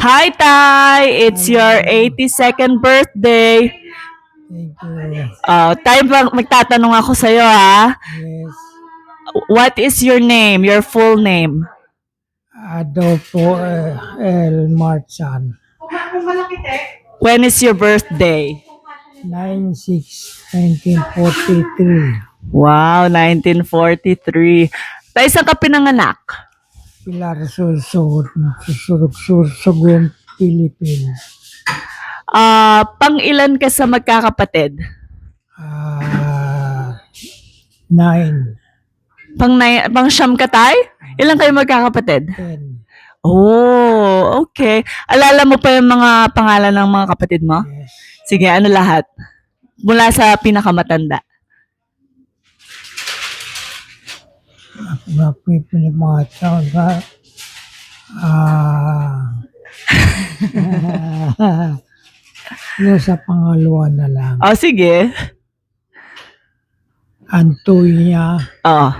Hi, Tay! It's your 82nd birthday. Thank you. Tay, magtatanong ako sa'yo, ha? Yes. What is your name, your full name? Adolfo L. Marchan. When is your birthday? 9/6/1943. Wow, 1943. Tay, saan ka pinanganak? Pilar Sursogon, Philippines. Pang-ilan ka sa magkakapatid? 9, Pang-siyam ka, Tay? Ilan kayo magkakapatid? 10. Oh, okay. Alala mo pa yung mga pangalan ng mga kapatid mo? Yes. Sige, ano lahat? Mula sa pinakamatanda. Mga taon ka. Yung sa pangalawa na lang. Oh, sige. Antonia. Oh.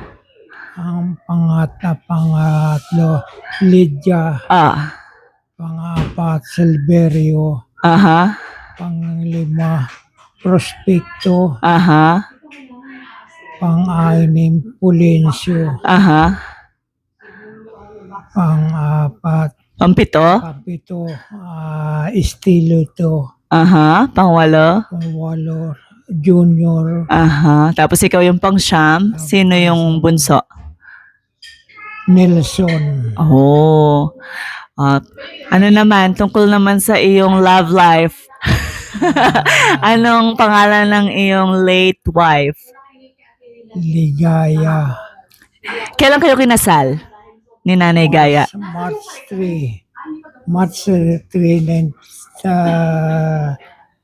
Ang pangatlo, Lydia. Pang-apat, Silverio. Aha. Pang-lima, Prospecto. Aha. Pang-anim, Pulencio. Aha. Pang-apat, Pampito. Kapito, Estilo to. Aha. Pangwalo. Pang-walo, Junior. Aha. Tapos ikaw yung pang-siyam. Sino yung bunso? Nelson. Oh. Ano naman, tungkol naman sa iyong love life. Anong pangalan ng iyong late wife? Ligaya. Kailan kayo kinasal ni Nanay Gaya? March 3. March 3,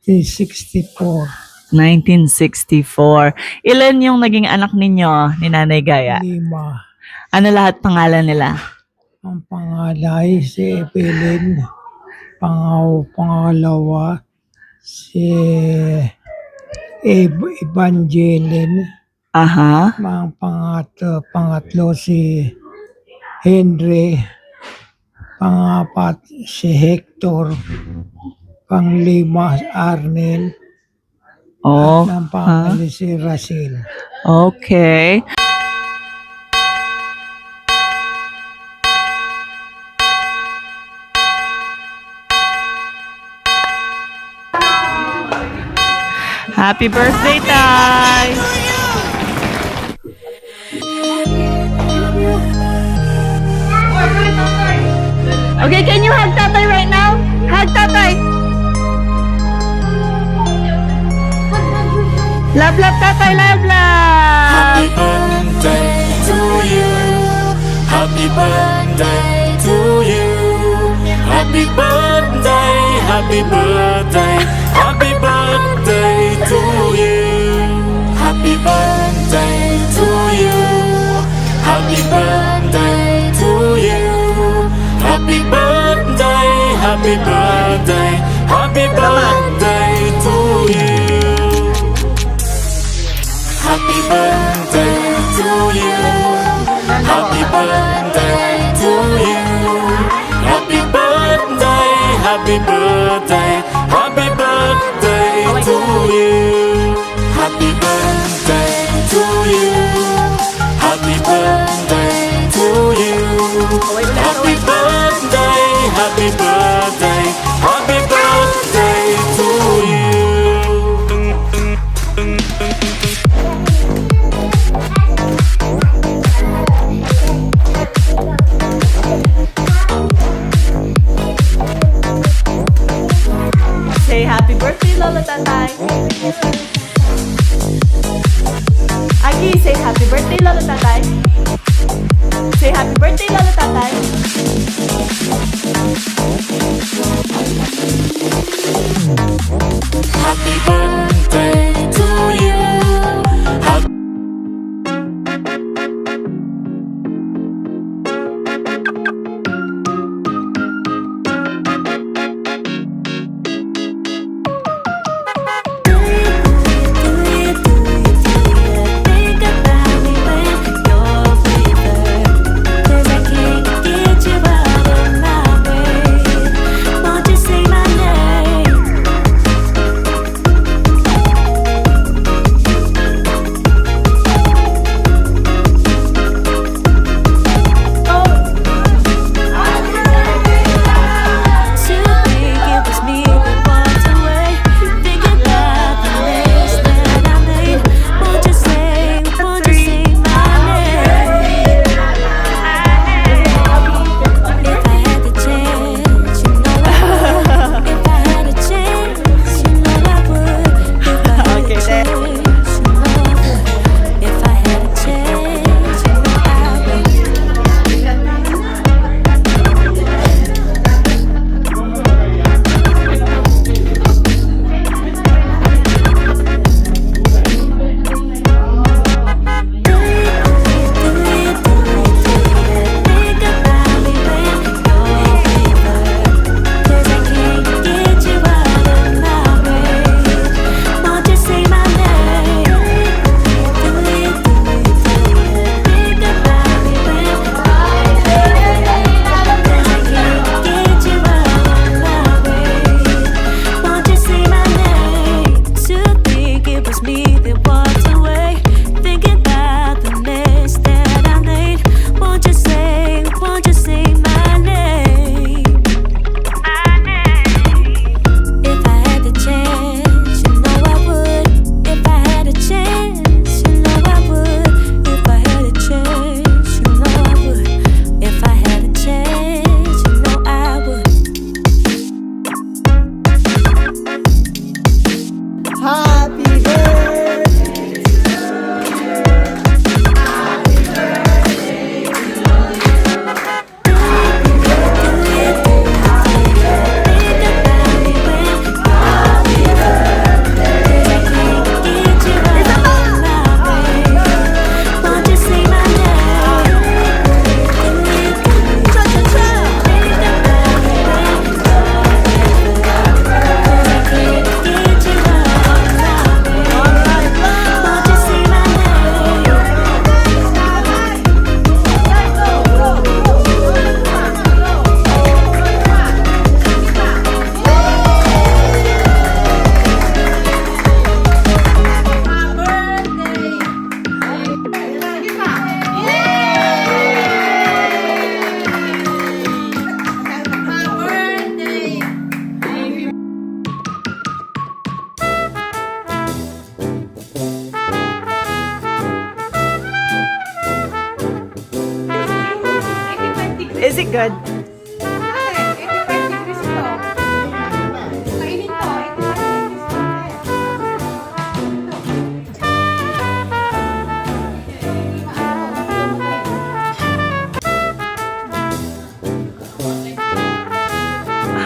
1964. 1964. Ilan yung naging anak ninyo ni Nanay Gaya? 5. Ano lahat pangalan nila? Ang pangalay si Evelyn. Pangalawa si Evangeline. Aha. Ang pangatlo si Henry. Pangapat si Hector. Panglima Arnel. Oh. At ang pangali si Russell. Okay. Happy birthday, Tay! Okay, can you hug Tatay right now? Hug Tatay! Love, love, Tatay! Love, love! Happy birthday to you. Happy birthday to you. Happy birthday, happy birthday, happy birthday to you. Happy birthday to you. Happy birthday to you. Happy birthday, happy birthday, happy birthday to you. Happy birthday to you. Happy birthday to you. Happy birthday, happy birthday, happy birthday to you. Happy birthday to you. Happy birthday to you. Happy birthday, happy birthday, happy birthday to you. Say happy birthday, Lola Tatay! Aki, say happy birthday, Lola Tatay! Say happy birthday, Lola Tatay!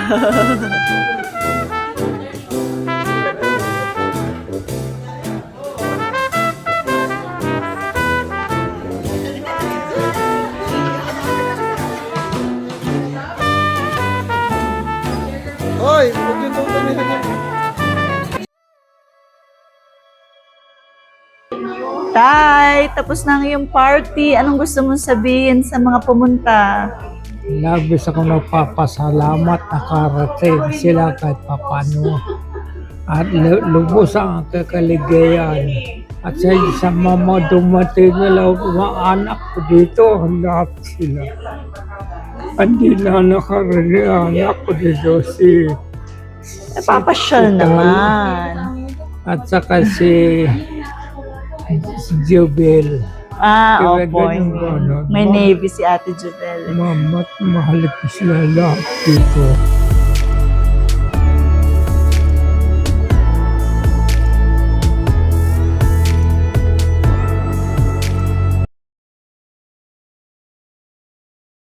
Hoy, magluto kami na. Tay, tapos na ang iyong party. Anong gusto mong sabihin sa mga pumunta? Labis ako nagpapasalamat na karating sila kahit papano. At lubos ang kakaligayan. At sa mama dumating nila mga anak ko dito, hanap sila. Hindi na nakarinig ang anak ko dito si Papasyal naman. at saka si Jubel. Ah, opo. Ganun ba, no? May Navy si Ate Jubel. Mama't mahal ko sila lahat dito.